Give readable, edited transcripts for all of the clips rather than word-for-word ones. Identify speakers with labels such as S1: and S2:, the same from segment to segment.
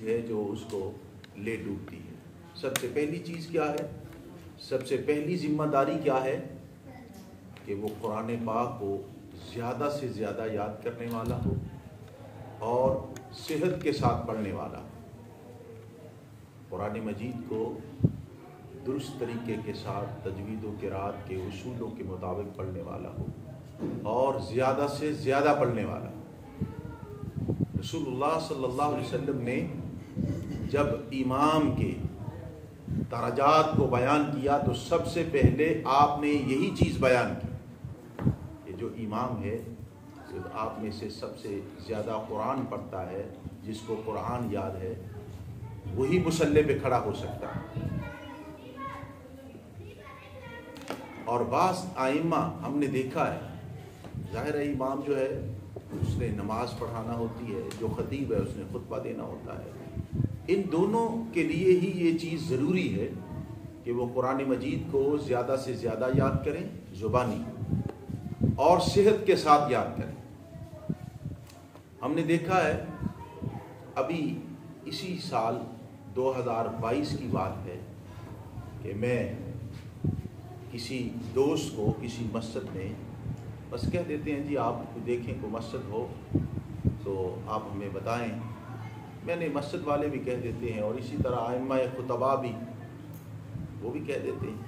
S1: ہے جو اس کو لے ڈوبتی ہے۔ سب سے پہلی چیز کیا ہے؟ سب سے پہلی ذمہ داری کیا ہے؟ کہ وہ قرآن پاک کو زیادہ سے زیادہ یاد کرنے والا ہو اور صحت کے ساتھ پڑھنے والا ہو، قرآن مجید کو درست طریقے کے ساتھ تجوید و قرات کے اصولوں کے مطابق پڑھنے والا ہو اور زیادہ سے زیادہ پڑھنے والا ہو۔ رسول اللہ صلی اللہ علیہ وسلم نے جب امام کے درجات کو بیان کیا تو سب سے پہلے آپ نے یہی چیز بیان کی کہ جو امام ہے آپ میں سے سب سے زیادہ قرآن پڑھتا ہے، جس کو قرآن یاد ہے، وہی مصلی پہ کھڑا ہو سکتا ہے۔ اور بعض ائمہ ہم نے دیکھا ہے، ظاہر ہے امام جو ہے اس نے نماز پڑھانا ہوتی ہے، جو خطیب ہے اس نے خطبہ دینا ہوتا ہے، ان دونوں کے لیے ہی یہ چیز ضروری ہے کہ وہ قرآن مجید کو زیادہ سے زیادہ یاد کریں زبانی اور صحت کے ساتھ یاد کریں۔ ہم نے دیکھا ہے ابھی اسی سال 2022 کی بات ہے کہ میں کسی دوست کو کسی مسجد میں بس کہہ دیتے ہیں جی آپ دیکھیں کوئی مسجد ہو تو آپ ہمیں بتائیں، میں نے مسجد والے بھی کہہ دیتے ہیں اور اسی طرح ائمہ خطبہ بھی وہ بھی کہہ دیتے ہیں،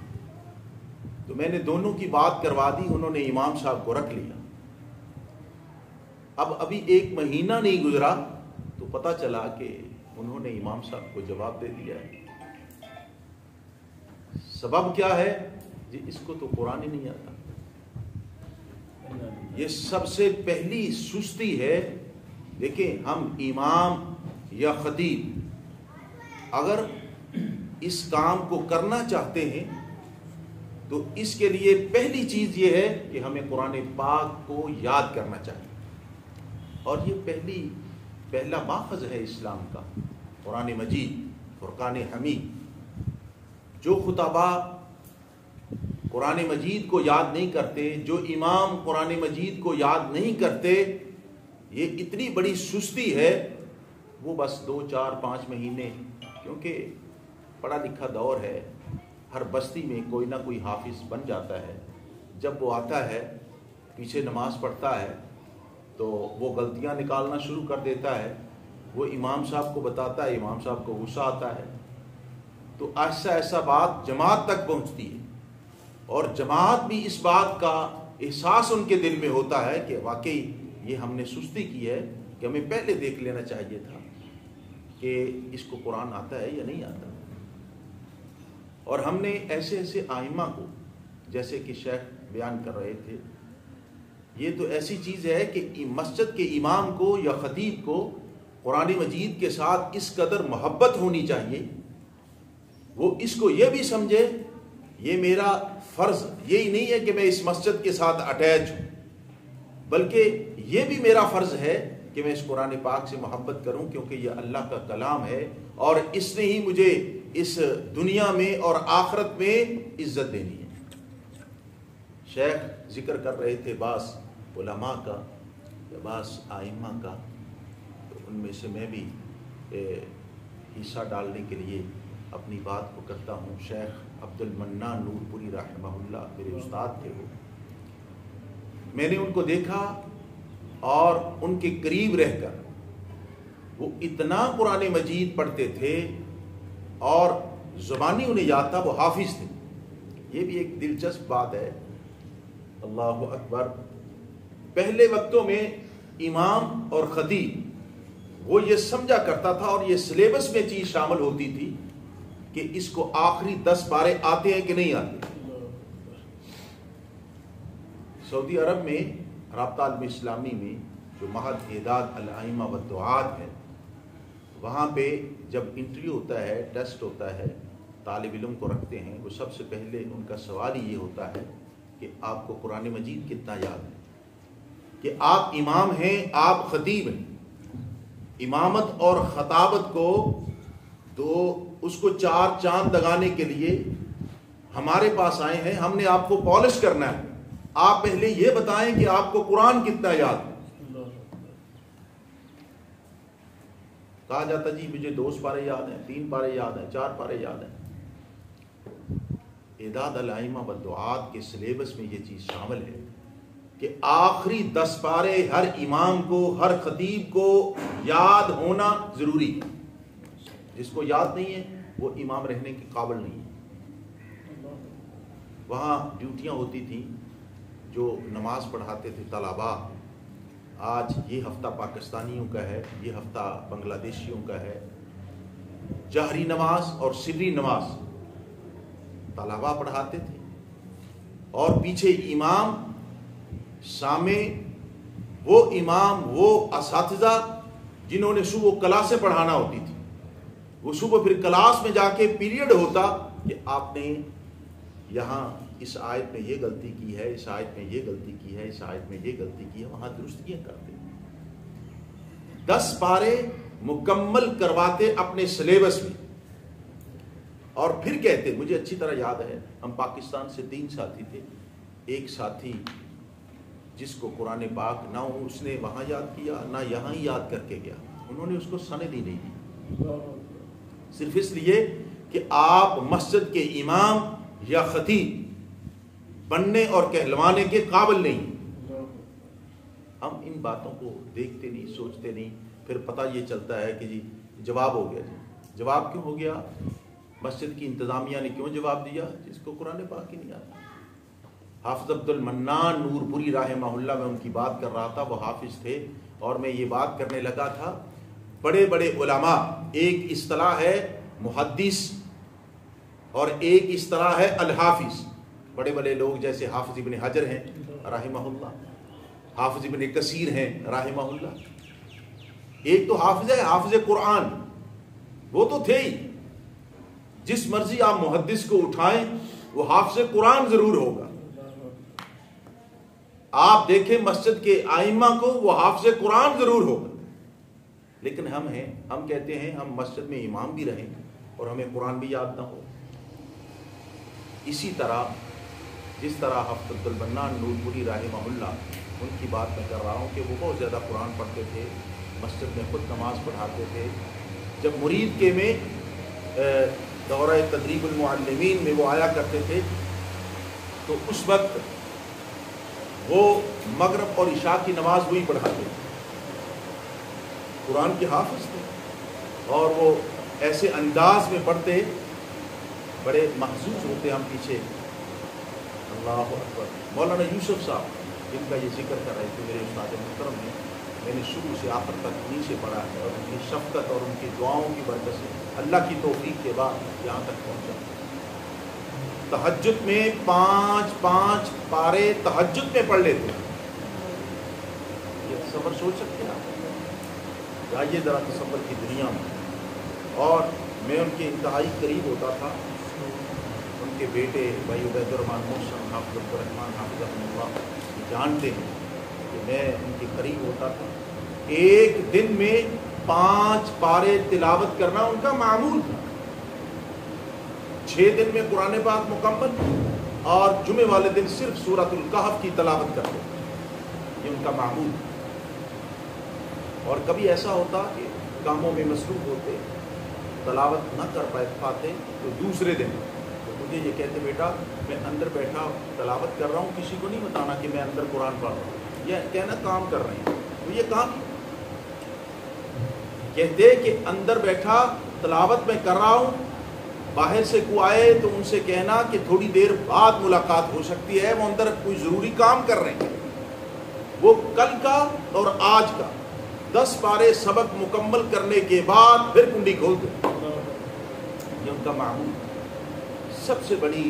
S1: تو میں نے دونوں کی بات کروا دی، انہوں نے امام صاحب کو رکھ لیا۔ اب ابھی 1 مہینہ نہیں گزرا تو پتہ چلا کہ انہوں نے امام صاحب کو جواب دے دیا ہے۔ سبب کیا ہے؟ جی اس کو تو قرآن ہی نہیں آتا۔ یہ سب سے پہلی سستی ہے۔ دیکھیں ہم امام یا خطیب اگر اس کام کو کرنا چاہتے ہیں تو اس کے لیے پہلی چیز یہ ہے کہ ہمیں قرآن پاک کو یاد کرنا چاہیے، اور یہ پہلا ماخذ ہے اسلام کا، قرآن مجید، فرقان حمید۔ جو خطبہ قرآن مجید کو یاد نہیں کرتے، جو امام قرآن مجید کو یاد نہیں کرتے، یہ اتنی بڑی سستی ہے، وہ بس 2 4 5 مہینے، کیونکہ پڑھا لکھا دور ہے، ہر بستی میں کوئی نہ کوئی حافظ بن جاتا ہے، جب وہ آتا ہے پیچھے نماز پڑھتا ہے تو وہ غلطیاں نکالنا شروع کر دیتا ہے، وہ امام صاحب کو بتاتا ہے، امام صاحب کو غصہ آتا ہے، تو ایسا ایسا بات جماعت تک پہنچتی ہے، اور جماعت بھی اس بات کا احساس ان کے دل میں ہوتا ہے کہ واقعی یہ ہم نے سستی کی ہے، کہ ہمیں پہلے دیکھ لینا چاہیے تھا کہ اس کو قرآن آتا ہے یا نہیں آتا۔ اور ہم نے ایسے ایسے ائمہ کو، جیسے کہ شیخ بیان کر رہے تھے، یہ تو ایسی چیز ہے کہ مسجد کے امام کو یا خطیب کو قرآن مجید کے ساتھ اس قدر محبت ہونی چاہیے، وہ اس کو یہ بھی سمجھے یہ میرا فرض یہی نہیں ہے کہ میں اس مسجد کے ساتھ اٹیچ ہوں، بلکہ یہ بھی میرا فرض ہے کہ میں اس قرآن پاک سے محبت کروں، کیونکہ یہ اللہ کا کلام ہے اور اس نے ہی مجھے اس دنیا میں اور آخرت میں عزت دینی ہے۔ شیخ ذکر کر رہے تھے بعض علماء کا یا بعض ائمہ کا، تو ان میں سے میں بھی حصہ ڈالنے کے لیے اپنی بات کو کرتا ہوں۔ شیخ عبد المنان نور پوری رحمہ اللہ میرے استاد تھے، میں نے ان کو دیکھا اور ان کے قریب رہ کر وہ اتنا قرآن مجید پڑھتے تھے اور زبانی انہیں یاد تھا، وہ حافظ تھے۔ یہ بھی ایک دلچسپ بات ہے، اللہ اکبر۔ پہلے وقتوں میں امام اور خطیب وہ یہ سمجھا کرتا تھا اور یہ سلیبس میں چیز شامل ہوتی تھی کہ اس کو آخری 10 پارے آتے ہیں کہ نہیں آتے۔ سعودی عرب میں رابطہ عالم اسلامی میں جو معہد اعداد الائمہ والدعات ہے، وہاں پہ جب انٹرویو ہوتا ہے، ٹیسٹ ہوتا ہے، طالب علم کو رکھتے ہیں، وہ سب سے پہلے ان کا سوال یہ ہوتا ہے کہ آپ کو قرآن مجید کتنا یاد ہے، کہ آپ امام ہیں، آپ خطیب ہیں۔ امامت اور خطابت کو تو اس کو 4 چاند لگانے کے لیے ہمارے پاس آئے ہیں، ہم نے آپ کو پالش کرنا ہے، آپ پہلے یہ بتائیں کہ آپ کو قرآن کتنا یاد ہے۔ کہا جاتا جی مجھے 2 پارے یاد ہیں، 3 پارے یاد ہیں، 4 پارے یاد ہیں۔ اعداد الائمہ والدعات کے سلیبس میں یہ چیز شامل ہے کہ آخری 10 پارے ہر امام کو، ہر خطیب کو یاد ہونا ضروری ہے۔ جس کو یاد نہیں ہے وہ امام رہنے کے قابل نہیں ہے۔ وہاں ڈیوٹیاں ہوتی تھیں، جو نماز پڑھاتے تھے طلباء، آج یہ ہفتہ پاکستانیوں کا ہے، یہ ہفتہ بنگلہ دیشیوں کا ہے، جہری نماز اور سری نماز طلباء پڑھاتے تھے، اور پیچھے امام، سامع وہ امام، وہ اساتذہ جنہوں نے صبح کلاسیں پڑھانا ہوتی تھی، وہ صبح پھر کلاس میں جا کے پیریڈ ہوتا کہ آپ نے یہاں اس آیت میں یہ غلطی کی ہے، اس آیت میں یہ غلطی کی ہے، اس آیت میں یہ غلطی کی ہے، وہاں درستگیاں کرتے۔ 10 پارے مکمل کرواتے اپنے سلیبس میں، اور پھر کہتے، مجھے اچھی طرح یاد ہے، ہم پاکستان سے 3 ساتھی تھے، ایک ساتھی جس کو قرآن پاک نہ اس نے وہاں یاد کیا نہ یہاں ہی یاد کر کے گیا، انہوں نے اس کو سند ہی نہیں دی، صرف اس لیے کہ آپ مسجد کے امام یا خطیب بننے اور کہلوانے کے قابل نہیں۔ ہم ان باتوں کو دیکھتے نہیں، سوچتے نہیں، پھر پتہ یہ چلتا ہے کہ جی جواب ہو گیا۔ جی جواب کیوں ہو گیا؟ مسجد کی انتظامیہ نے کیوں جواب دیا؟ جس کو قرآن پاک ہی نہیں آتا۔ حافظ عبد المنان نور پوری رحمہ اللہ، میں ان کی بات کر رہا تھا، وہ حافظ تھے، اور میں یہ بات کرنے لگا تھا، بڑے بڑے علماء، ایک اصطلاح ہے محدث اور ایک اصطلاح ہے الحافظ۔ بڑے بڑے لوگ جیسے حافظ ابن حجر ہیں رحمہ اللہ، حافظ ابن کثیر ہیں رحمہ اللہ۔ ایک تو حافظ ہے، حافظ قرآن، وہ تو تھے ہی، جس مرضی آپ محدث کو اٹھائیں وہ حافظ قرآن ضرور ہوگا۔ آپ دیکھیں مسجد کے ائمہ کو، وہ حافظ قرآن ضرور ہوگا۔ لیکن ہم ہیں، ہم کہتے ہیں ہم مسجد میں امام بھی رہیں اور ہمیں قرآن بھی یاد نہ ہو۔ اسی طرح جس طرح حافظ عبد المنان نور پوری رحمہ اللہ، ان کی بات میں کر رہا ہوں کہ وہ بہت زیادہ قرآن پڑھتے تھے، مسجد میں خود نماز پڑھاتے تھے۔ جب مرید کے میں دورہ تدریب المعلمین میں وہ آیا کرتے تھے تو اس وقت وہ مغرب اور عشاء کی نماز وہی پڑھاتے تھے، قرآن کے حافظ تھے، اور وہ ایسے انداز میں پڑھتے، بڑے محظوظ ہوتے ہم پیچھے۔ اللہ اکبر۔ مولانا یوسف صاحب جن کا یہ ذکر کر رہے تھے، میرے استاد محترم ہیں، میں نے شروع سے آخر تک انہیں سے پڑھا ہے، اور ان کی شفقت اور ان کی دعاؤں کی برکت سے اللہ کی توفیق کے بعد یہاں تک پہنچا۔ تہجد میں 5 پارے تہجد میں پڑھ لیتے ہیں۔ یہ تصور سوچ سکتے ہیں آپ؟ جائیے ذرا تصور کی دنیا میں۔ اور میں ان کے انتہائی قریب ہوتا تھا۔ ان کے بیٹے بھائی عبید الرحمان محسن، حافظ عبد الرحمان حافظ اللہ جانتے ہیں کہ میں ان کے قریب ہوتا تھا۔ ایک دن میں 5 پارے تلاوت کرنا ان کا معمول تھا۔ 6 دن میں قرآن پاک مکمل، اور جمعے والے دن صرف سورۃ الکہف کی تلاوت کرتے، یہ ان کا معمول تھا۔ اور کبھی ایسا ہوتا کہ کاموں میں مصروف ہوتے، تلاوت نہ کر پاتے، تو دوسرے دن تو مجھے یہ کہتے، بیٹا میں اندر بیٹھا تلاوت کر رہا ہوں، کسی کو نہیں بتانا کہ میں اندر قرآن پڑھ رہا ہوں، یہ کہنا کام کر رہے ہیں۔ تو یہ کام کہتے کہ اندر بیٹھا تلاوت میں کر رہا ہوں، باہر سے کو آئے تو ان سے کہنا کہ تھوڑی دیر بعد ملاقات ہو سکتی ہے، وہ اندر کوئی ضروری کام کر رہے ہیں۔ وہ کل کا اور آج کا 10 پارے سبق مکمل کرنے کے بعد پھر کنڈی کھولتے، یہ ان کا معمول۔ سب سے بڑی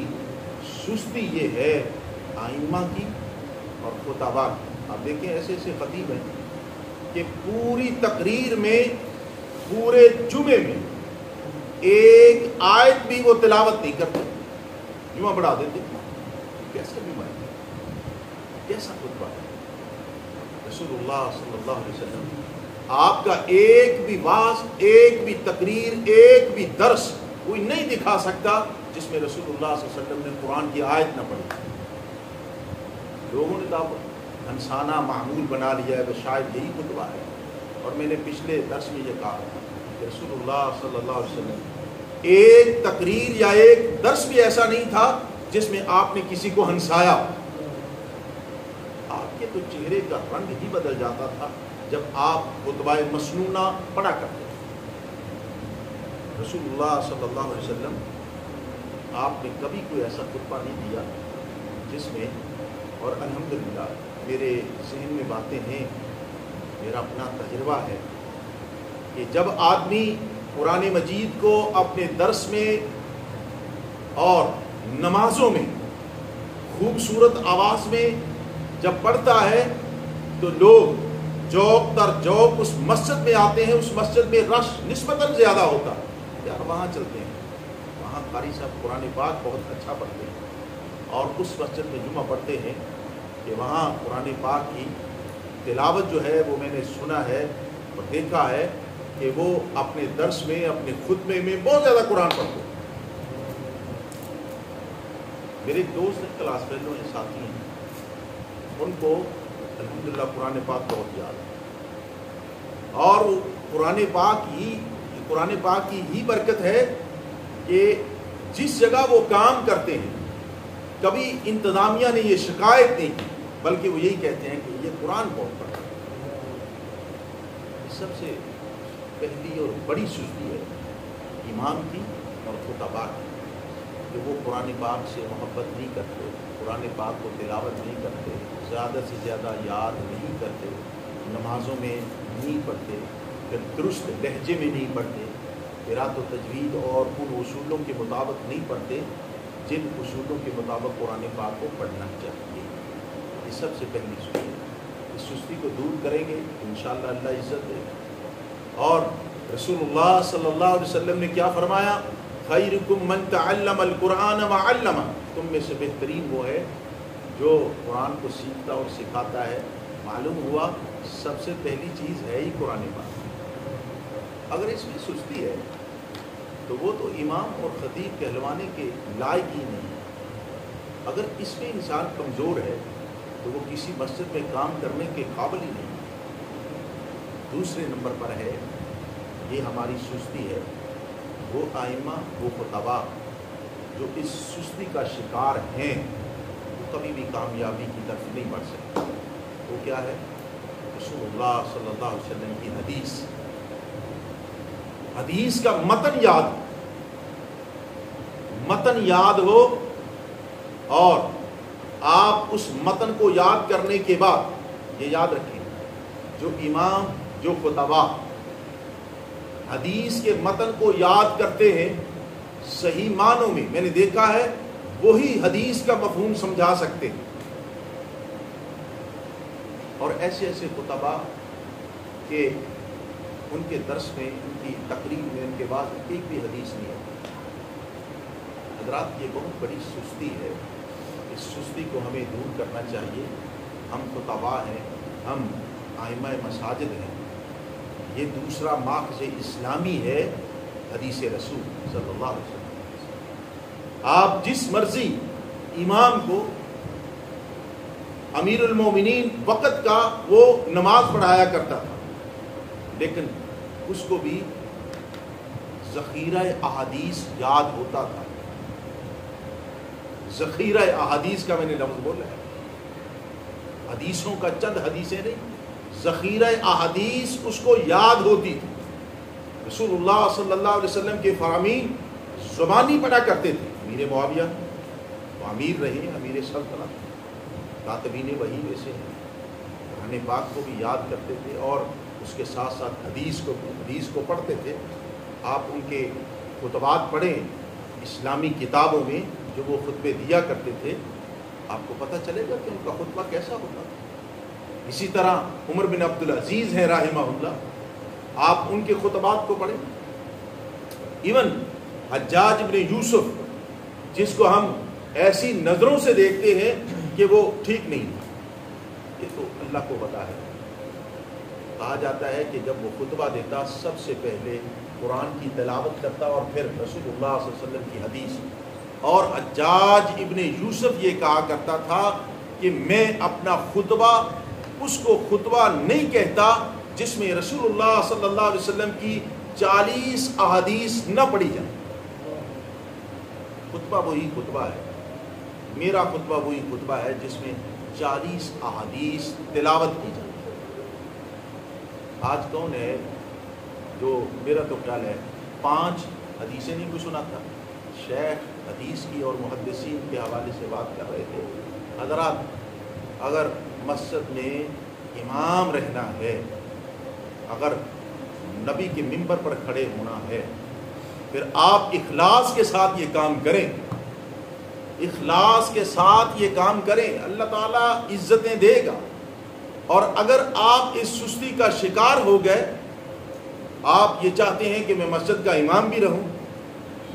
S1: سستی یہ ہے ائمہ کی اور خطباء کی۔ آپ دیکھیں ایسے ایسے خطیب ہیں کہ پوری تقریر میں، پورے جمعے میں ایک آیت بھی وہ تلاوت نہیں کرتے، جمعہ پڑھا دیتے۔ کیسا جمعہ ہے، کیسا خطبہ ہے؟ رسول اللہ صلی اللہ علیہ وسلم آپ کا ایک بھی واعظ، ایک بھی تقریر، ایک بھی درس کوئی نہیں دکھا سکتا جس میں رسول اللہ صلی اللہ علیہ وسلم نے قرآن کی آیت نہ پڑھی۔ لوگوں نے تو ہنسانہ معمول بنا لیا ہے کہ شاید یہی خطبہ ہے، اور میں نے پچھلے درس میں یہ کہا کہ رسول اللہ صلی اللہ علیہ وسلم ایک تقریر یا ایک درس بھی ایسا نہیں تھا جس میں آپ نے کسی کو ہنسایا. آپ کے تو چہرے کا رنگ ہی بدل جاتا تھا جب آپ خطبہ مسنونہ پڑھا کرتے تھے. رسول اللہ صلی اللہ علیہ وسلم آپ نے کبھی کوئی ایسا خطبہ نہیں دیا جس میں، اور الحمدللہ میرے ذہن میں باتیں ہیں، میرا اپنا تجربہ ہے کہ جب آدمی قرآن مجید کو اپنے درس میں اور نمازوں میں خوبصورت آواز میں جب پڑھتا ہے تو لوگ جوق در جوق اس مسجد میں آتے ہیں. اس مسجد میں رش نسبتاً زیادہ ہوتا ہے. یار وہاں چلتے ہیں، وہاں قاری صاحب قرآن پاک بہت اچھا پڑھتے ہیں، اور اس مسجد میں جمعہ پڑھتے ہیں کہ وہاں قرآن پاک کی تلاوت جو ہے وہ میں نے سنا ہے اور دیکھا ہے کہ وہ اپنے درس میں، اپنے خطبے میں بہت زیادہ قرآن پڑھتے ہیں. میرے ایک دوست ہیں، کلاس فیلو ہیں، ساتھی ہیں، ان کو الحمدللہ قرآن پاک بہت یاد ہے. اور وہ قرآن پاک کی ہی برکت ہے کہ جس جگہ وہ کام کرتے ہیں کبھی انتظامیہ نے یہ شکایت نہیں کی، بلکہ وہ یہی کہتے ہیں کہ یہ قرآن بہت پڑھتا ہے. سب سے پہلی اور بڑی سستی ہے امام کی اور خطباء کی کہ وہ قرآن پاک سے محبت نہیں کرتے، قرآن پاک کو تلاوت نہیں کرتے، زیادہ سے زیادہ یاد نہیں کرتے، نمازوں میں نہیں پڑھتے، پھر درست لہجے میں نہیں پڑھتے، قرات و تجوید اور ان اصولوں کے مطابق نہیں پڑھتے جن اصولوں کے مطابق قرآن پاک کو پڑھنا چاہیے. یہ سب سے پہلی سستی ہے. اس سستی کو دور کریں گے تو انشاءاللہ اللہ عزت دے. اور رسول اللہ صلی اللہ علیہ وسلم نے کیا فرمایا؟ خیرکم من تعلم القرآن وعلمہ. تم میں سے بہترین وہ ہے جو قرآن کو سیکھتا اور سکھاتا ہے. معلوم ہوا سب سے پہلی چیز ہے ہی قرآن پاک. اگر اس میں سستی ہے تو وہ تو امام اور خطیب کہلوانے کے لائق ہی نہیں. اگر اس میں انسان کمزور ہے تو وہ کسی مسجد میں کام کرنے کے قابل ہی نہیں. دوسرے نمبر پر ہے، یہ ہماری سستی ہے، وہ ائمہ، وہ خطباء جو اس سستی کا شکار ہیں وہ کبھی بھی کامیابی کی طرف نہیں بڑھ سکتے. وہ کیا ہے؟ رسول اللہ صلی اللہ علیہ وسلم کی حدیث کا متن یاد ہو، اور آپ اس متن کو یاد کرنے کے بعد یہ یاد رکھیں، جو امام، جو خطباء حدیث کے متن کو یاد کرتے ہیں صحیح معنوں میں، میں نے دیکھا ہے وہی حدیث کا مفہوم سمجھا سکتے ہیں. اور ایسے خطباء کہ ان کے درس میں، ان کی تقریر میں، ان کے بعد ایک بھی حدیث نہیں ہے. حضرات یہ بہت بڑی سستی ہے. اس سستی کو ہمیں دور کرنا چاہیے. ہم خطباء ہیں، ہم ائمہ مساجد ہیں. یہ دوسرا ماخذ اسلامی ہے حدیث رسول صلی اللہ علیہ وسلم. آپ جس مرضی امام کو، امیر المومنین وقت کا وہ نماز پڑھایا کرتا تھا، لیکن اس کو بھی ذخیرہ احادیث یاد ہوتا تھا. ذخیرہ احادیث کا میں نے لفظ بولا ہے، حدیثوں کا چند حدیثیں نہیں، ذخیرہ احادیث اس کو یاد ہوتی تھی. رسول اللہ صلی اللہ علیہ وسلم کے فرامین زبانی پڑھا کرتے تھے. امیر معاویہ وہ امیر رہے، امیر سلطنت، کاتبین وحی ویسے ہیں، قرآن پاک کو بھی یاد کرتے تھے اور اس کے ساتھ ساتھ حدیث کو پڑھتے تھے. آپ ان کے خطبات پڑھیں اسلامی کتابوں میں جو وہ خطبے دیا کرتے تھے، آپ کو پتہ چلے گا کہ ان کا خطبہ کیسا ہوتا تھا. اسی طرح عمر بن عبدالعزیز ہیں رحمہ اللہ، آپ ان کے خطبات کو پڑھیں. ایون حجاج بن یوسف جس کو ہم ایسی نظروں سے دیکھتے ہیں کہ وہ ٹھیک نہیں تھا، یہ تو اللہ کو پتہ ہے. کہا جاتا ہے کہ جب وہ خطبہ دیتا سب سے پہلے قرآن کی تلاوت کرتا اور پھر رسول اللہ صلی اللہ علیہ وسلم کی حدیث. اور حجاج ابن یوسف یہ کہا کرتا تھا کہ میں اپنا خطبہ اس کو خطبہ نہیں کہتا جس میں رسول اللہ صلی اللہ علیہ وسلم کی 40 احادیث نہ پڑھی جائیں. خطبہ وہی خطبہ ہے, میرا خطبہ وہی خطبہ ہے جس میں 40 احادیث تلاوت کی جائے. آج کون ہے جو, میرا تو خیال ہے 5 حدیثیں نہیں کوئی سنا تھا. شیخ حدیث کی اور محدثین کے حوالے سے بات کر رہے تھے. حضرات اگر مسجد میں امام رہنا ہے, اگر نبی کے منبر پر کھڑے ہونا ہے, پھر آپ اخلاص کے ساتھ یہ کام کریں, اخلاص کے ساتھ یہ کام کریں, اللہ تعالیٰ عزتیں دے گا. اور اگر آپ اس سستی کا شکار ہو گئے, آپ یہ چاہتے ہیں کہ میں مسجد کا امام بھی رہوں,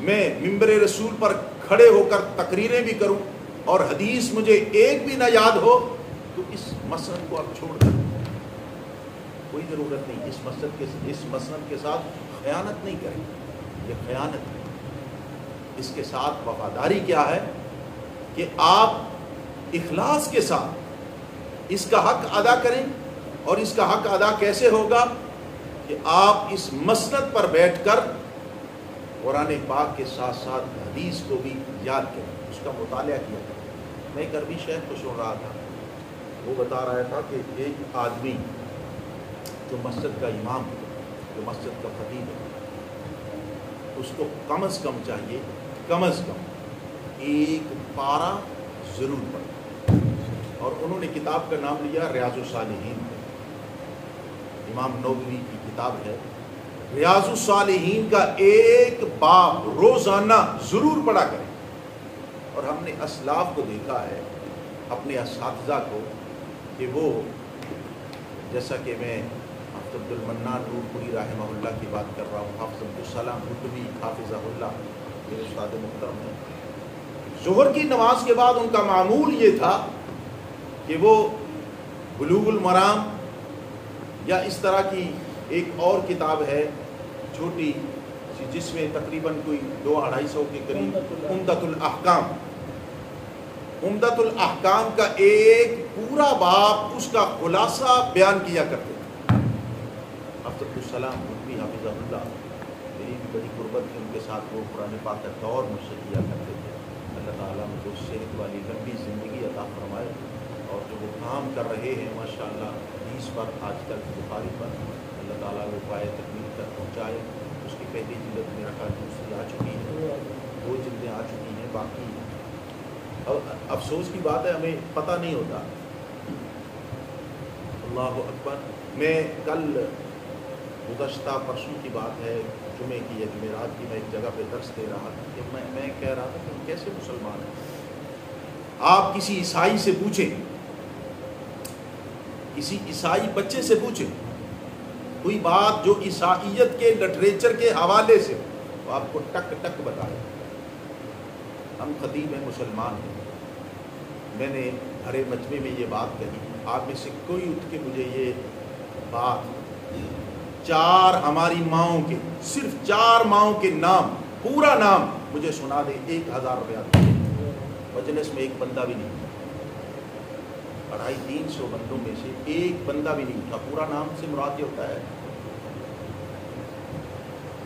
S1: میں منبر رسول پر کھڑے ہو کر تقریریں بھی کروں, اور حدیث مجھے ایک بھی نہ یاد ہو, تو اس مسند کو آپ چھوڑ دیں. کوئی ضرورت نہیں, اس مسند کے ساتھ خیانت نہیں کریں, یہ خیانت ہے. اس کے ساتھ وفاداری کیا ہے کہ آپ اخلاص کے ساتھ اس کا حق ادا کریں. اور اس کا حق ادا کیسے ہوگا کہ آپ اس مسند پر بیٹھ کر قرآن پاک کے ساتھ ساتھ حدیث کو بھی یاد کریں, اس کا مطالعہ کیا کریں. میں ایک عربی شیخ کو سن رہا تھا, وہ بتا رہا تھا کہ ایک آدمی جو مسجد کا امام ہے, جو مسجد کا خطیب ہے, اس کو کم از کم چاہیے, کم از کم 1 پارہ ضرور پڑھے. اور انہوں نے کتاب کا نام لیا ریاض الصالحین. امام نووی کی کتاب ہے ریاض الصالحین کا 1 باب روزانہ ضرور پڑھا کریں. اور ہم نے اسلاف کو دیکھا ہے, اپنے اساتذہ کو, کہ وہ, جیسا کہ میں حافظ عبد المنان نور پوری رحمہ اللہ کی بات کر رہا ہوں, حافظ عبدالسلام حکمی حافظہ اللہ میرے استاد محترم ہیں, ظہر کی نماز کے بعد ان کا معمول یہ تھا کہ وہ بلوغ المرام یا اس طرح کی ایک اور کتاب ہے چھوٹی, جس میں تقریباً کوئی 200-250 کے قریب, عمدۃ الاحکام, عمدۃ الاحکام کا ایک پورا باب, اس کا خلاصہ بیان کیا کرتے تھے. حافظ عبدالسلام حکمی حافظہ اللہ, میری بھی بڑی قربت تھی ان کے ساتھ, وہ قرآن پاک کا دور مجھ سے کیا کرتے تھے. اللہ تعالیٰ ان کو صحت والی لمبی زندگی عطا فرمائے, اور جو وہ کام کر رہے ہیں ماشاءاللہ حدیث پر, آج کل بخاری پر, اللہ تعالیٰ وہ پائے تکمیل تک پہنچائے. اس کی پہلی جلد میرا خیال دوسری آ چکی ہے, 2 جلدیں آ چکی ہیں, باقی افسوس کی بات ہے ہمیں پتہ نہیں ہوتا. اللہ اکبر. میں کل گزشتہ پرسوں کی بات ہے, جمعے کی یا جمعرات کی, میں ایک جگہ پہ درس دے رہا تھا کہ میں کہہ رہا تھا کہ ہم کیسے مسلمان ہیں. آپ کسی عیسائی سے پوچھیں, کسی عیسائی بچے سے پوچھیں کوئی بات جو عیسائیت کے لٹریچر کے حوالے سے, تو آپ کو ٹک ٹک بتائے. ہم خطیب ہیں, مسلمان ہیں. میں نے ہرے مجمع میں یہ بات کہی, آپ میں سے کوئی اٹھ کے مجھے یہ بات 4 ہماری ماؤں کے, صرف 4 ماؤں کے نام, پورا نام مجھے سنا دے, 1000 روپیہ دے. مجلس میں ایک بندہ بھی نہیں, 250-300 بندوں میں سے ایک بندہ بھی نہیں اٹھا. پورا نام سے مراد یہ ہوتا ہے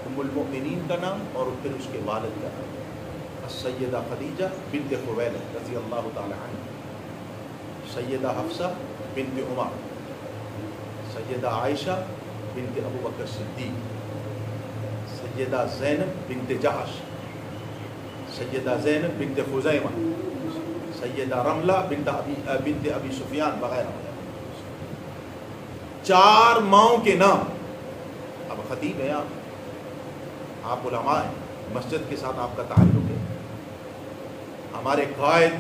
S1: ام المؤمنین کا نام اور پھر اس کے والد کا نام, سیدہ خدیجہ بنت خویلد رضی اللہ تعالی عنہ, سیدہ حفصہ بنت عمر, سیدہ عائشہ بنت ابو بکر صدیق, سیدہ زینب بنت جحش, سیدہ زینب بنت خزیمہ, سیدہ رملہ بنت ابی سفیان وغیرہ. 4 ماؤں کے نام. اب خطیب ہیں آپ علماء ہیں, مسجد کے ساتھ آپ کا تعلق ہے. ہمارے قائد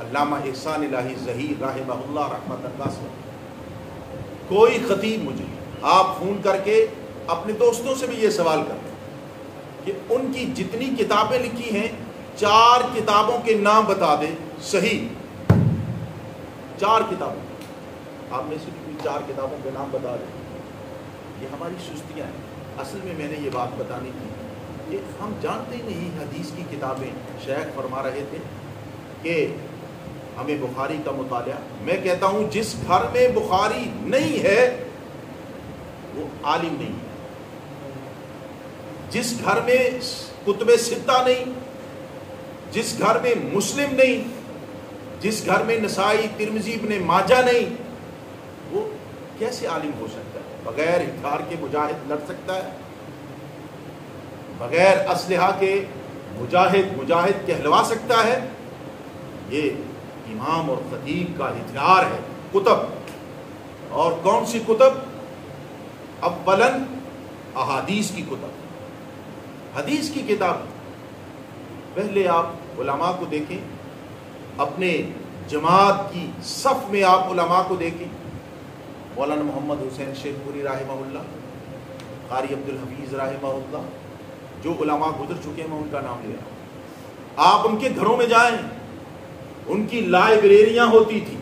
S1: علامہ احسان الہی ظہیر رحمہ اللہ رحمۃ اللہ, کوئی خطیب مجھے آپ فون کر کے اپنے دوستوں سے بھی یہ سوال کرتے کہ ان کی جتنی کتابیں لکھی ہیں 4 کتابوں کے نام بتا دیں صحیح. 4 کتابوں, آپ میں سے بھی 4 کتابوں کے نام بتا دیں. یہ ہماری سستیاں ہیں. اصل میں نے یہ بات بتانی تھی کہ ہم جانتے ہی نہیں حدیث کی کتابیں. شیخ فرما رہے تھے کہ ہمیں بخاری کا مطالعہ, میں کہتا ہوں جس گھر میں بخاری نہیں ہے وہ عالم نہیں ہے. جس گھر میں کتب ستہ نہیں، جس گھر میں مسلم نہیں، جس گھر میں نسائی ترمذی ابن ماجہ نہیں، وہ کیسے عالم ہو سکتا ہے؟ بغیر ہتھیار کے مجاہد لڑ سکتا ہے؟ بغیر اسلحہ کے مجاہد کہلوا سکتا ہے؟ یہ امام اور خطیب کا ہتھیار ہے، کتب۔ اور کون سی کتب؟ اولاً احادیث کی کتب، حدیث کی کتاب۔ پہلے آپ علماء کو دیکھیں، اپنے جماعت کی صف میں آپ علماء کو دیکھیں، مولانا محمد حسین شیخ پوری رحمہ اللہ، قاری عبدالحفیظ رحمہ اللہ، جو علماء گزر چکے ہیں میں ان کا نام لے رہا ہوں۔ آپ ان کے گھروں میں جائیں، ان کی لائبریریاں ہوتی تھیں،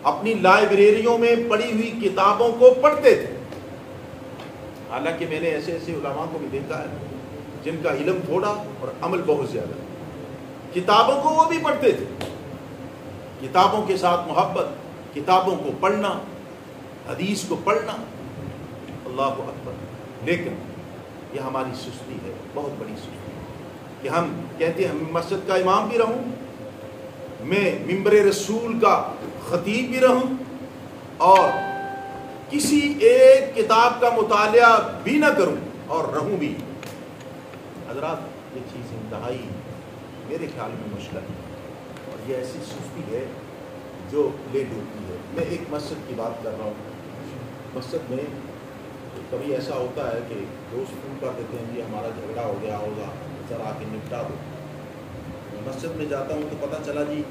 S1: اپنی لائبریریوں میں پڑھی ہوئی کتابوں کو پڑھتے تھے۔ حالانکہ میں نے ایسے ایسے علماء کو بھی دیکھا ہے جن کا علم تھوڑا اور عمل بہت زیادہ، کتابوں کو وہ بھی پڑھتے تھے، کتابوں کے ساتھ محبت، کتابوں کو پڑھنا، حدیث کو پڑھنا، اللہ اکبر۔ لیکن یہ ہماری سستی ہے، بہت بڑی سستی ہے کہ ہم کہتے ہیں میں مسجد کا امام بھی رہوں، میں منبر رسول کا خطیب بھی رہوں، اور کسی ایک کتاب کا مطالعہ بھی نہ کروں اور رہوں بھی۔ حضرات، یہ چیز انتہائی میرے خیال میں مشکل ہے، اور یہ ایسی سستی ہے جو لے ڈوبتی ہے۔ میں ایک مسجد کی بات کر رہا ہوں، مسجد میں کبھی ایسا ہوتا ہے کہ دوست فون کر دیتے ہیں جی ہمارا جھگڑا ہو گیا ہوگا، ذرا آ کے نپٹا دو۔ مسجد میں جاتا ہوں تو پتہ چلا جی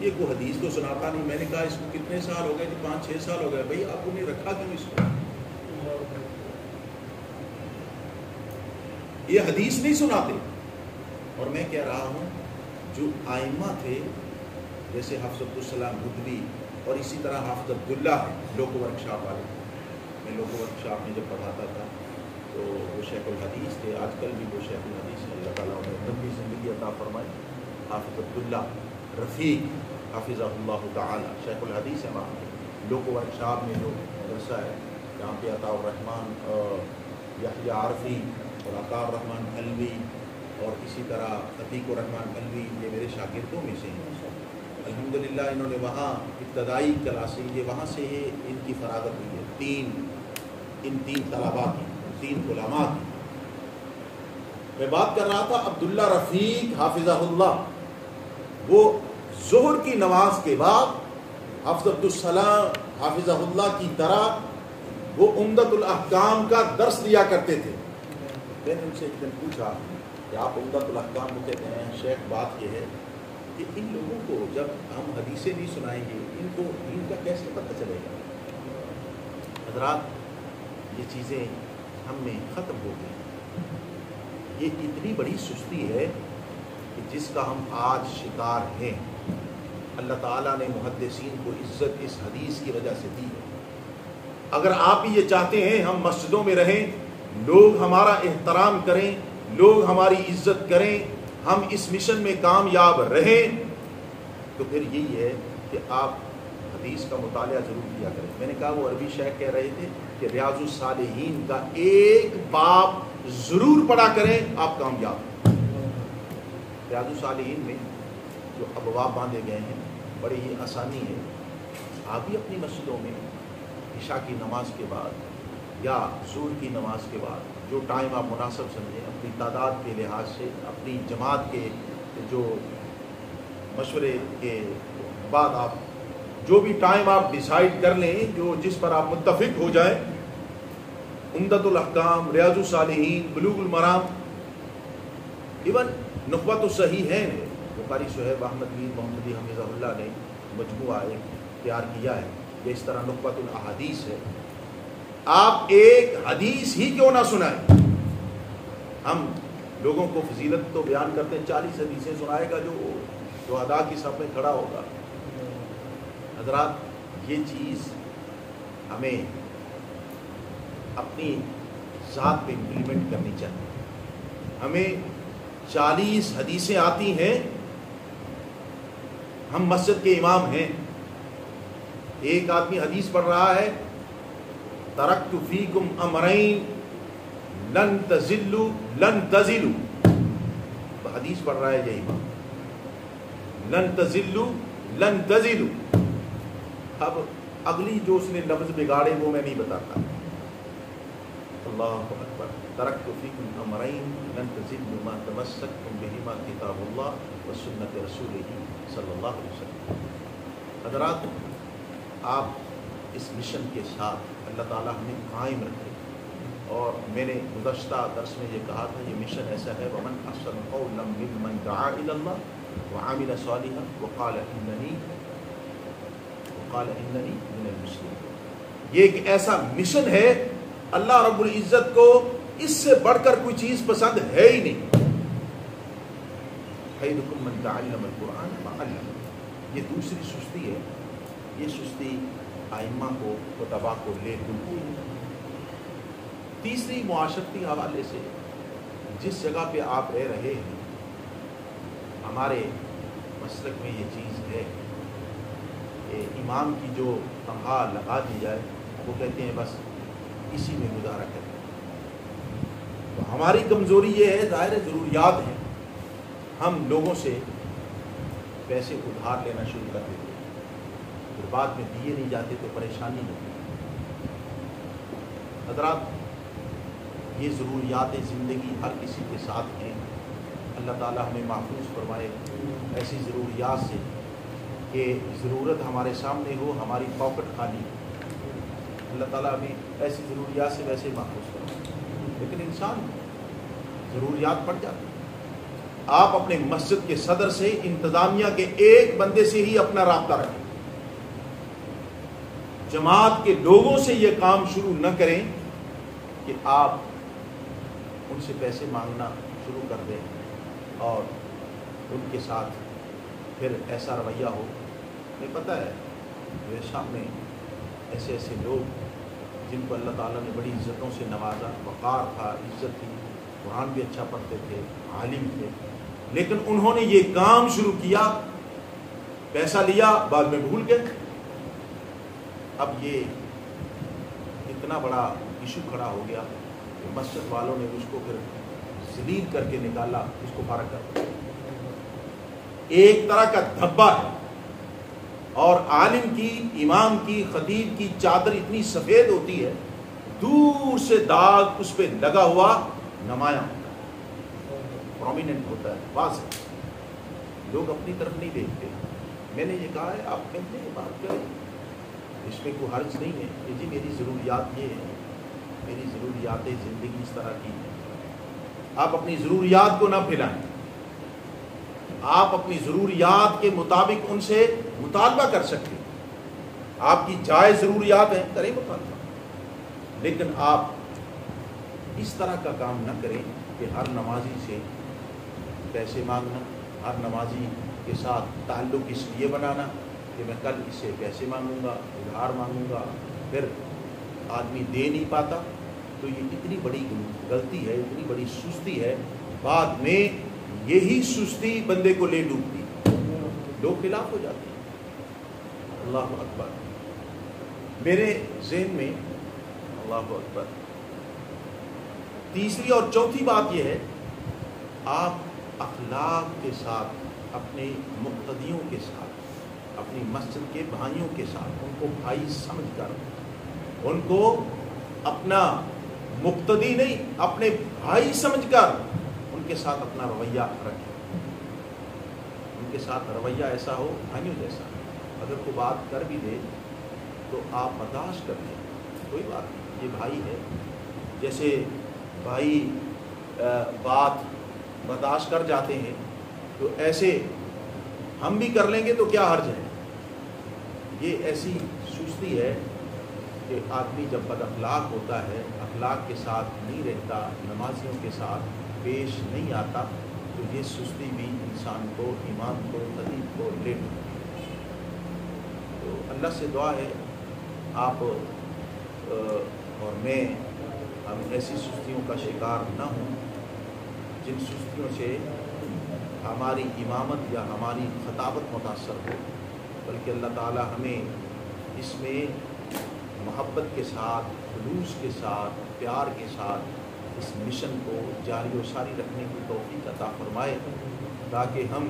S1: یہ کوئی حدیث تو سناتا نہیں۔ میں نے کہا اس کو کتنے سال ہو گئے؟ جی 5-6 سال ہو گئے۔ بھائی آپ کو نہیں رکھا کیوں اس کو؟ یہ حدیث نہیں سناتے۔ اور میں کہہ رہا ہوں جو آئمہ تھے جیسے حافظ عبدالسلام ندوی اور اسی طرح حافظ عبداللہ لوکو ورکشاپ والے، میں لوکو ورکشاپ میں جب پڑھاتا تھا تو وہ شیخ الحدیث تھے، آج کل بھی وہ شیخ الحدیث ہیں، اللہ تعالیٰ انہیں لمبی زندگی عطا فرمائے۔ حافظ عبداللہ رفیق حافظہ اللہ تعالیٰ شیخ الحدیث ہے وہاں لوکو ورکشاپ میں جو مدرسہ ہے جہاں پہ عطاء الرحمن یحییٰ عارفی اور عطاء الرحمن حلوی اور اسی طرح عتیق الرحمن حلوی یہ میرے شاگردوں میں سے ہیں۔ الحمدللہ انہوں نے وہاں ابتدائی کلاسیں یہ وہاں سے ان کی فراغت ہوئی ہے، ان تین طلباء کی، 3 علماء کی۔ میں بات کر رہا تھا عبداللہ رفیق حافظہ اللہ، وہ ظہر کی نماز کے بعد حافظ عبدالسلام حافظہ اللہ کی طرح وہ عمدۃ الاحکام کا درس دیا کرتے تھے۔ میں نے ان سے ایک دن پوچھا کہ آپ عمدۃ الاحکام کو کہتے ہیں، شیخ بات یہ ہے کہ ان لوگوں کو جب ہم حدیثیں نہیں سنائیں گے ان کو دین کا کیسے پتہ چلے گا؟ حضرات، یہ چیزیں ہم میں ختم ہو گئی۔ یہ اتنی بڑی سستی ہے کہ جس کا ہم آج شکار ہیں۔ اللہ تعالیٰ نے محدثین کو عزت اس حدیث کی وجہ سے دی ہے۔ اگر آپ بھی یہ چاہتے ہیں ہم مسجدوں میں رہیں، لوگ ہمارا احترام کریں، لوگ ہماری عزت کریں، ہم اس مشن میں کامیاب رہیں، تو پھر یہی ہے کہ آپ حدیث کا مطالعہ ضرور کیا کریں۔ میں نے کہا وہ عربی شیخ کہہ رہے تھے کہ ریاض الصالحین کا ایک باب ضرور پڑھا کریں، آپ کامیاب۔ ریاض الصالحین میں جو ابواب باندھے گئے ہیں بڑی ہی آسانی ہے، آپ بھی اپنی مسجدوں میں عشاء کی نماز کے بعد یا ظہر کی نماز کے بعد جو ٹائم آپ مناسب سمجھیں، اپنی تعداد کے لحاظ سے اپنی جماعت کے جو مشورے کے بعد آپ جو بھی ٹائم آپ ڈیسائیڈ کر لیں، جو جس پر آپ متفق ہو جائیں، عمدۃ الاحکام، ریاض الصالحین، بلوغ المرام، ایون نخبۃ الصحیحین ہے جو قاری صہیب احمد میر محمدی حفظہ اللہ نے مجموعہ تیار کیا ہے، یہ اس طرح نخبۃ الاحادیث ہے۔ آپ ایک حدیث ہی کیوں نہ سنائیں؟ ہم لوگوں کو فضیلت تو بیان کرتے ہیں، 40 حدیثیں سنائے گا جو ادا کی صف میں کھڑا ہوگا۔ حضرات، یہ چیز ہمیں اپنی ذات پہ امپلیمنٹ کرنی چاہیے۔ ہمیں 40 حدیثیں آتی ہیں، ہم مسجد کے امام ہیں، ایک آدمی حدیث پڑھ رہا ہے، ترکت فیکم امرین لن تزلوا لن تزلوا، حدیث پڑھ رہا ہے یہ امام، لن تزلوا لن تزلوا. اب اگلی جو اس نے لفظ بگاڑے وہ میں نہیں بتاتا. اللہ اکبر. ترکت فیکم امرین لن تزلوا ما تمسکتم بہما کتاب اللہ و سنت رسولہ صلی اللہ علیہ وسلم. حضرات آپ اس مشن کے ساتھ اللہ تعالیٰ ہمیں قائم رکھے. اور میں نے گزشتہ درس میں یہ کہا تھا یہ مشن ایسا ہے ومن احسن قولا ممن دعا الی اللہ وعمل صالحا وقال اننی من المسلمین. یہ ایک ایسا مشن ہے اللہ رب العزت کو اس سے بڑھ کر کوئی چیز پسند ہے ہی نہیں. خیرکم من تعلم القرآن وعلمہ. یہ دوسری سستی ہے. یہ سستی ائمہ کو خطباء کو لے ڈوبتی ہے. تیسری معاشرتی حوالے سے جس جگہ پہ آپ رہ رہے ہیں ہمارے مسلک میں یہ چیز ہے کہ امام کی جو تنخواہ لگا دی جائے وہ کہتے ہیں بس اسی میں گزارا کریں. تو ہماری کمزوری یہ ہے ظاہر ضروریات ہیں ہم لوگوں سے پیسے ادھار لینا شروع کر دیتے ہیں پھر بعد میں دیے نہیں جاتے تو پریشانی ہوتی ہے. حضرات یہ ضروریات زندگی ہر کسی کے ساتھ ہیں. اللہ تعالیٰ ہمیں محفوظ فرمائے ایسی ضروریات سے کہ ضرورت ہمارے سامنے ہو ہماری پاکٹ خالی. اللہ تعالیٰ ہمیں ایسی ضروریات سے ویسے محفوظ فرمائے. لیکن انسان ضروریات پڑ جاتی. آپ اپنے مسجد کے صدر سے انتظامیہ کے ایک بندے سے ہی اپنا رابطہ رکھیں. جماعت کے لوگوں سے یہ کام شروع نہ کریں کہ آپ ان سے پیسے مانگنا شروع کر دیں اور ان کے ساتھ پھر ایسا رویہ ہو. ہمیں پتہ ہے میرے سامنے ایسے ایسے لوگ جن کو اللہ تعالیٰ نے بڑی عزتوں سے نوازا. وقار تھا, عزت تھی, قرآن بھی اچھا پڑھتے تھے, عالم تھے, لیکن انہوں نے یہ کام شروع کیا, پیسہ لیا, بعد میں بھول گئے. اب یہ اتنا بڑا ایشو کھڑا ہو گیا کہ مسجد والوں نے اس کو پھر ذلیل کر کے نکالا, اس کو فارغ کر دیا. ایک طرح کا دھبا ہے. اور عالم کی, امام کی, خطیب کی چادر اتنی سفید ہوتی ہے دور سے داغ اس پہ لگا ہوا نمایاں ہوتا ہے, پرومیننٹ ہوتا ہے, واضح. لوگ اپنی طرف نہیں دیکھتے. میں نے یہ کہا ہے آپ کہتے ہیں بات کریں, اس میں کوئی حرج نہیں ہے کہ جی میری ضروریات یہ ہے, میری ضروریات زندگی اس طرح کی ہے. آپ اپنی ضروریات کو نہ پھیلائیں. آپ اپنی ضروریات کے مطابق ان سے مطالبہ کر سکتے ہیں. آپ کی جائز ضروریات ہیں, کریں مطالبہ, لیکن آپ اس طرح کا کام نہ کریں کہ ہر نمازی سے پیسے مانگنا, ہر نمازی کے ساتھ تعلق اس لیے بنانا کہ میں کل اس سے پیسے مانگوں گا, ادھار مانگوں گا, پھر آدمی دے نہیں پاتا. تو یہ اتنی بڑی غلطی ہے, اتنی بڑی سستی ہے. بعد میں یہی سستی بندے کو لے ڈوبتی, لوگ خلاف ہو جاتے ہیں. اللہ اکبر. میرے ذہن میں اللہ اکبر تیسری اور چوتھی بات یہ ہے, آپ اخلاق کے ساتھ, اپنے مقتدیوں کے ساتھ, اپنی مسجد کے بھائیوں کے ساتھ, ان کو بھائی سمجھ کر, ان کو اپنا مقتدی نہیں اپنے بھائی سمجھ کر ان کے ساتھ اپنا رویہ رکھیں. ان کے ساتھ رویہ ایسا ہو بھائیوں جیسا. اگر کوئی بات کر بھی دے تو آپ برداشت کر لیں, کوئی بات نہیں, یہ بھائی ہے. جیسے بھائی بات برداشت کر جاتے ہیں تو ایسے ہم بھی کر لیں گے تو کیا حرج ہے. یہ ایسی سستی ہے کہ آدمی جب بد اخلاق ہوتا ہے, اخلاق کے ساتھ نہیں رہتا, نمازیوں کے ساتھ پیش نہیں آتا, تو یہ سستی بھی انسان کو, ایمان کو, خطیب کو لے لیتی ہے. تو اللہ سے دعا ہے آپ اور میں ہم ایسی سستیوں کا شکار نہ ہوں جن سستیوں سے ہماری امامت یا ہماری خطابت متاثر ہو, بلکہ اللہ تعالی ہمیں اس میں محبت کے ساتھ, خلوص کے ساتھ, پیار کے ساتھ اس مشن کو جاری و ساری رکھنے کی توفیق عطا فرمائے، تاکہ ہم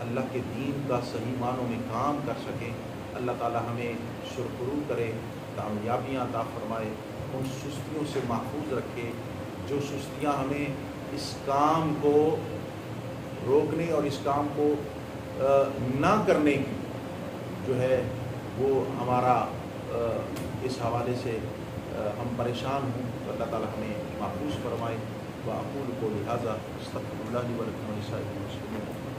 S1: اللہ کے دین کا صحیح معنوں میں کام کر سکیں۔ اللہ تعالی ہمیں سرخرو کرے، کامیابیاں عطا فرمائے، ان سستیوں سے محفوظ رکھے جو سستیاں ہمیں اس کام کو روکنے اور اس کام کو نہ کرنے کی جو ہے وہ ہمارا اس حوالے سے ہم پریشان ہوں، تو اللہ تعالی ہمیں محفوظ فرمائے۔ وأقول قولي هذا استغفر الله لي ولكم ولسائر المسلمين۔